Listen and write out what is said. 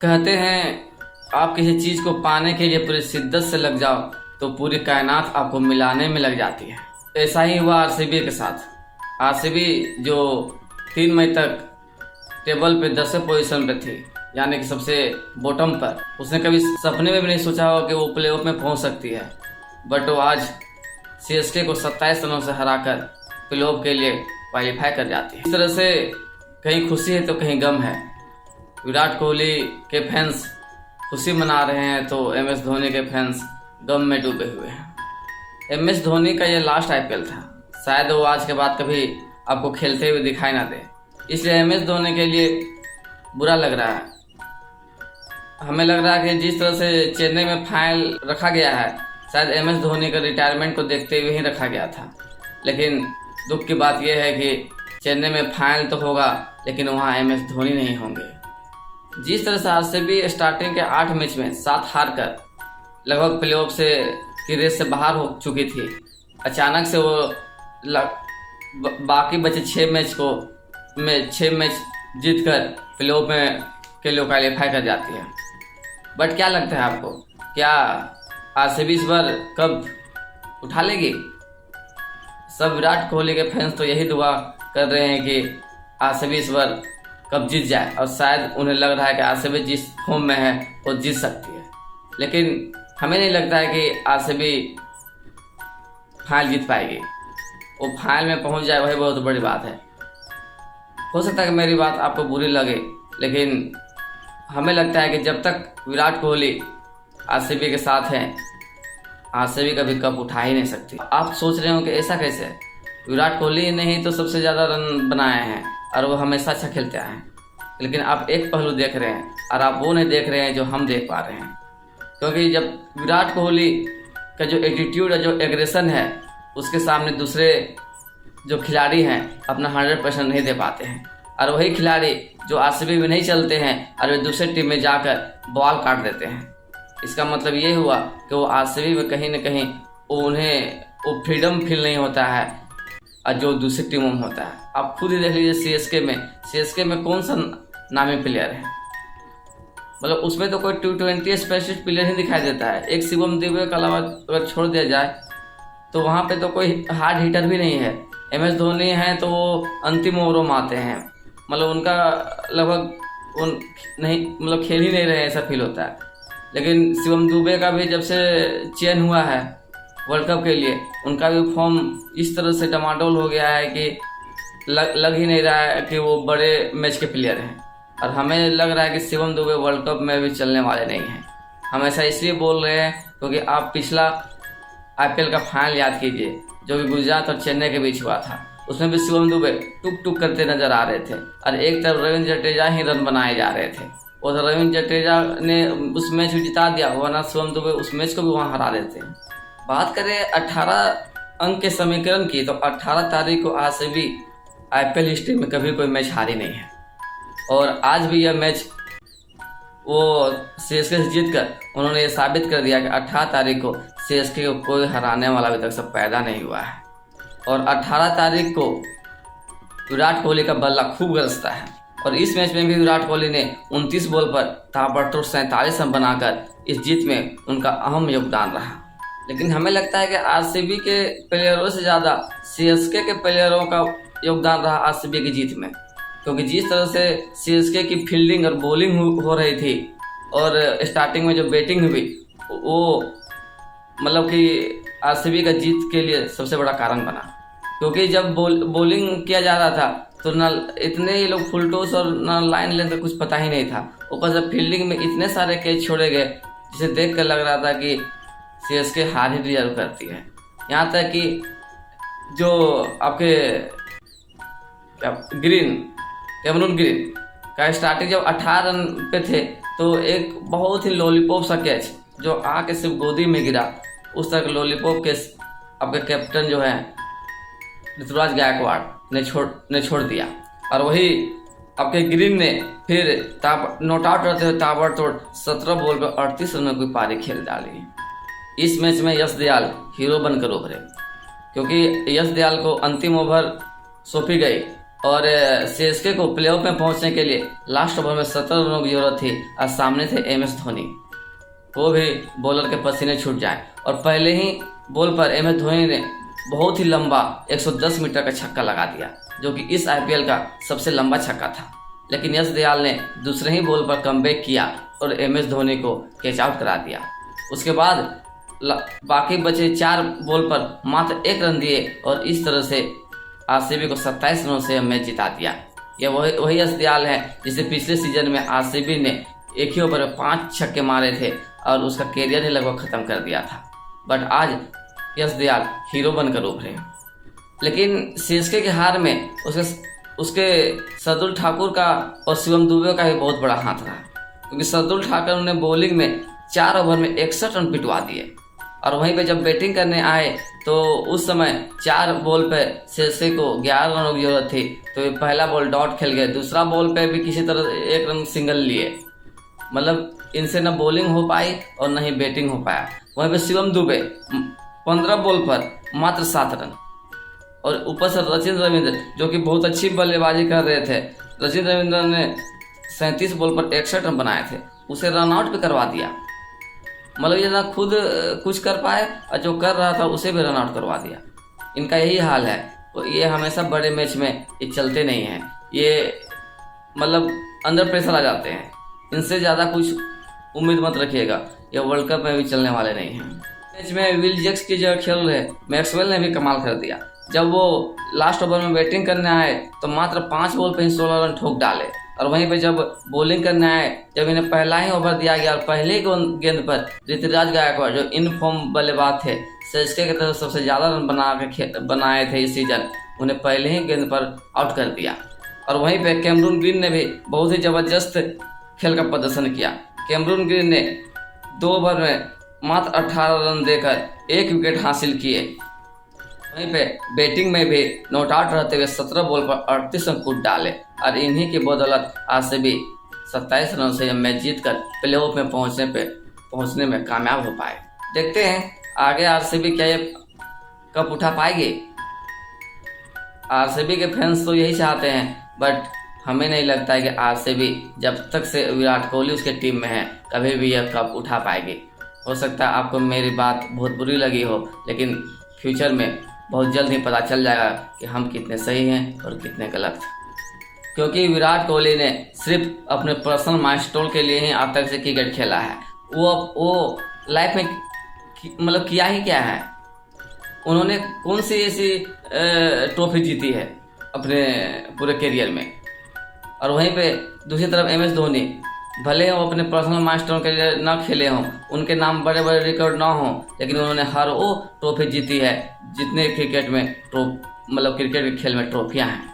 कहते हैं आप किसी चीज़ को पाने के लिए पूरी शिद्दत से लग जाओ तो पूरी कायनात आपको मिलाने में लग जाती है। ऐसा ही हुआ आरसीबी के साथ। आरसीबी जो 3 मई तक टेबल पे 10वें पोजीशन पे थी, यानी कि सबसे बॉटम पर, उसने कभी सपने में भी नहीं सोचा हो कि वो प्लेऑफ में पहुंच सकती है। बट वो आज सीएसके को 27 रनों से हराकर प्लेऑफ के लिए क्वालिफाई कर जाती है। इस तरह से कहीं खुशी है तो कहीं गम है। विराट कोहली के फैंस खुशी मना रहे हैं तो MS धोनी के फैंस गम में डूबे हुए हैं। MS धोनी का ये लास्ट IPL था। शायद वो आज के बाद कभी आपको खेलते हुए दिखाई ना दे, इसलिए MS धोनी के लिए बुरा लग रहा है। हमें लग रहा है कि जिस तरह से चेन्नई में फाइनल रखा गया है, शायद MS धोनी का रिटायरमेंट को देखते हुए ही रखा गया था। लेकिन दुख की बात यह है कि चेन्नई में फाइनल तो होगा लेकिन वहाँ MS धोनी नहीं होंगे। जिस तरह से आरसीबी स्टार्टिंग के 8 मैच में 7 हार कर लगभग प्लेऑफ से की रेस से बाहर हो चुकी थी, अचानक से वो बाकी बचे 6 मैच जीत कर प्लेऑफ में के लिए क्वालिफाई कर जाती है। बट क्या लगता है आपको, क्या आरसीबी इस बार कब उठा लेगी? सब विराट कोहली के फैंस तो यही दुआ कर रहे हैं कि आरसीबी इस बार कब जीत जाए, और शायद उन्हें लग रहा है कि आरसीबी जिस फॉर्म में है वो जीत सकती है। लेकिन हमें नहीं लगता है कि आरसीबी फाइनल जीत पाएगी। वो फाइनल में पहुंच जाए वही बहुत बड़ी बात है। हो सकता है कि मेरी बात आपको बुरी लगे, लेकिन हमें लगता है कि जब तक विराट कोहली आरसीबी के साथ हैं, आरसीबी कभी कप उठा ही नहीं सकती। आप सोच रहे हो कि ऐसा कैसे? विराट कोहली ने ही तो सबसे ज़्यादा रन बनाए हैं और वो हमेशा अच्छा खेलते आए हैं। लेकिन आप एक पहलू देख रहे हैं और आप वो नहीं देख रहे हैं जो हम देख पा रहे हैं। क्योंकि जब विराट कोहली का जो एटीट्यूड है, जो एग्रेशन है, उसके सामने दूसरे जो खिलाड़ी हैं अपना 100% नहीं दे पाते हैं। और वही खिलाड़ी जो आरसीबी में नहीं चलते हैं और वे दूसरे टीम में जाकर बॉल काट देते हैं। इसका मतलब ये हुआ कि वो आरसीबी में कहीं ना कहीं उन्हें वो फ्रीडम फील नहीं होता है और जो दूसरी टीमों में होता है। आप खुद ही देख लीजिए सीएसके में कौन सा नामी प्लेयर है? मतलब उसमें तो कोई T20 स्पेशलिस्ट प्लेयर ही दिखाई देता है। एक शिवम दुबे के अलावा अगर छोड़ दिया जाए तो वहाँ पे तो कोई हार्ड हिटर भी नहीं है। MS धोनी है तो वो अंतिम ओवरों में आते हैं, मतलब उनका लगभग उन नहीं मतलब खेल ही नहीं रहे ऐसा फील होता है। लेकिन शिवम दुबे का भी जब से चयन हुआ है वर्ल्ड कप के लिए, उनका भी फॉर्म इस तरह से डमाडोल हो गया है कि लग ही नहीं रहा है कि वो बड़े मैच के प्लेयर हैं। और हमें लग रहा है कि शिवम दुबे वर्ल्ड कप में भी चलने वाले नहीं हैं। हम ऐसा इसलिए बोल रहे हैं क्योंकि आप पिछला IPL का फाइनल याद कीजिए जो कि गुजरात और चेन्नई के बीच हुआ था। उसमें भी शिवम दुबे टुक टुक करते नजर आ रहे थे और एक तरफ रविंद्र जडेजा ही रन बनाए जा रहे थे। और रविंद्र जडेजा ने उस मैच को जिता दिया, वरना शिवम दुबे उस मैच को भी वहाँ हरा देते। बात करें 18 अंक के समीकरण की, तो 18 तारीख को आरसीबी IPL हिस्ट्री में कभी कोई मैच हारी नहीं है। और आज भी यह मैच वो CSK से जीत कर उन्होंने ये साबित कर दिया कि 18 तारीख को CSK को कोई हराने वाला अभी तक सब पैदा नहीं हुआ है। और 18 तारीख को विराट कोहली का बल्ला खूब गरजता है और इस मैच में भी विराट कोहली ने 29 बॉल पर ताबड़तोड़ 47 रन बनाकर इस जीत में उनका अहम योगदान रहा। लेकिन हमें लगता है कि आरसीबी के प्लेयरों से ज़्यादा CSK के प्लेयरों का योगदान रहा आरसीबी की जीत में। क्योंकि जिस तरह से CSK की फील्डिंग और बॉलिंग हो रही थी और स्टार्टिंग में जो बैटिंग हुई, वो मतलब कि आरसीबी का जीत के लिए सबसे बड़ा कारण बना। क्योंकि जब बॉलिंग किया जा रहा था तो न इतने ही लोग फुल टॉस और न लाइन लेंथ का कुछ पता ही नहीं था। ऊपर से फील्डिंग में इतने सारे कैच छोड़े गए जिसे देख कर लग रहा था कि CSK हार ही डिजर्व करती है। यहाँ तक कि जो आपके कैमरून ग्रीन का स्टार्टिंग जब 18 रन पे थे तो एक बहुत ही लॉलीपॉप सा कैच जो आके सिर्फ गोदी में गिरा, उस तरह लॉलीपॉप के आपके कैप्टन जो है ऋतुराज गायकवाड़ ने छोड़ दिया। और वही आपके ग्रीन ने फिर नॉट आउट रहते हुए ताबड़तोड़ 17 बॉल पर 38 रनों की पारी खेल डाली। इस मैच में यश दयाल हीरो बनकर उभरे, क्योंकि यश दयाल को अंतिम ओवर सौंपी गई और सीएसके को प्लेऑफ में पहुंचने के लिए लास्ट ओवर में 17 रनों की जरूरत थी और सामने थे एमएस धोनी। वो भी बॉलर के पसीने छूट जाए और पहले ही बॉल पर एमएस धोनी ने बहुत ही लंबा 110 मीटर का छक्का लगा दिया, जो कि इस आईपीएल का सबसे लंबा छक्का था। लेकिन यश दयाल ने दूसरे ही बॉल पर कमबैक किया और एमएस धोनी को कैच आउट करा दिया। उसके बाद बाकी बचे 4 बॉल पर मात्र 1 रन दिए और इस तरह से आरसीबी को 27 रनों से मैच जिता दिया। यह वही यश दयाल है जिसे पिछले सीजन में आरसीबी ने एक ही ओवर में 5 छक्के मारे थे और उसका कैरियर ही लगभग खत्म कर दिया था। बट आज यश दयाल हीरो बनकर उभरे। लेकिन सीएसके की हार में उसके शार्दुल ठाकुर का और शिवम दुबे का भी बहुत बड़ा हाथ रहा, क्योंकि शार्दुल ठाकुर ने बॉलिंग में 4 ओवर में 61 रन पिटवा दिए और वहीं पे जब बैटिंग करने आए तो उस समय 4 बॉल पे सीएसके को 11 रनों की जरूरत थी, तो ये पहला बॉल डॉट खेल गए, दूसरा बॉल पे भी किसी तरह 1 रन सिंगल लिए। मतलब इनसे न बॉलिंग हो पाई और न ही बैटिंग हो पाया। वहीं पे शिवम दुबे 15 बॉल पर मात्र 7 रन और ऊपर से रचिन रविंद्र जो कि बहुत अच्छी बल्लेबाजी कर रहे थे, रचिन रविंद्र ने 37 बॉल पर 61 रन बनाए थे, उसे रन आउट भी करवा दिया। मतलब ये ना खुद कुछ कर पाए और जो कर रहा था उसे भी रन आउट करवा दिया। इनका यही हाल है, तो ये हमेशा बड़े मैच में ये चलते नहीं हैं, ये मतलब अंडर प्रेशर आ जाते हैं। इनसे ज़्यादा कुछ उम्मीद मत रखिएगा, ये वर्ल्ड कप में भी चलने वाले नहीं हैं। मैच में विल जैक्स की जगह खेल रहे मैक्सवेल ने भी कमाल कर दिया। जब वो लास्ट ओवर में बैटिंग करने आए तो मात्र 5 बॉल पे ही 16 रन ठोक डाले और वहीं पे जब बॉलिंग करने आए, जब इन्हें पहला ही ओवर दिया गया और पहले ही गेंद पर ऋतुराज गायकवाड़ जो इन फॉर्म बल्लेबाज थे, सीएसके की तरफ सबसे ज़्यादा रन बनाए थे इस सीजन, उन्हें पहले ही गेंद पर आउट कर दिया। और वहीं पे कैमरून ग्रीन ने भी बहुत ही ज़बरदस्त खेल का प्रदर्शन किया। कैमरून ग्रीन ने 2 ओवर में मात्र 18 रन देकर 1 विकेट हासिल किए। वहीं पे बैटिंग में भी नॉट आउट रहते हुए 17 बॉल पर 38 रन कूद डाले और इन्हीं की बदौलत आरसीबी 27 रन से मैच जीतकर प्लेऑफ में पहुंचने में कामयाब हो पाए। देखते हैं आगे आरसीबी क्या ये कप उठा पाएगी। आरसीबी के फैंस तो यही चाहते हैं, बट हमें नहीं लगता है कि आरसीबी जब तक से विराट कोहली उसके टीम में है कभी भी यह कप उठा पाएगी। हो सकता है आपको मेरी बात बहुत बुरी लगी हो, लेकिन फ्यूचर में बहुत जल्द ही पता चल जाएगा कि हम कितने सही हैं और कितने गलत, क्योंकि विराट कोहली ने सिर्फ अपने पर्सनल माइलस्टोन के लिए ही आज तक से क्रिकेट खेला है। वो लाइफ में मतलब किया ही क्या है, उन्होंने कौन सी ऐसी ट्रॉफी जीती है अपने पूरे करियर में। और वहीं पे दूसरी तरफ एमएस धोनी, भले ही वो अपने पर्सनल माइलस्टोन के लिए ना खेले हों, उनके नाम बड़े बड़े रिकॉर्ड ना हों, लेकिन उन्होंने हर वो ट्रॉफी जीती है जितने क्रिकेट में क्रिकेट के खेल में ट्रॉफियां हैं।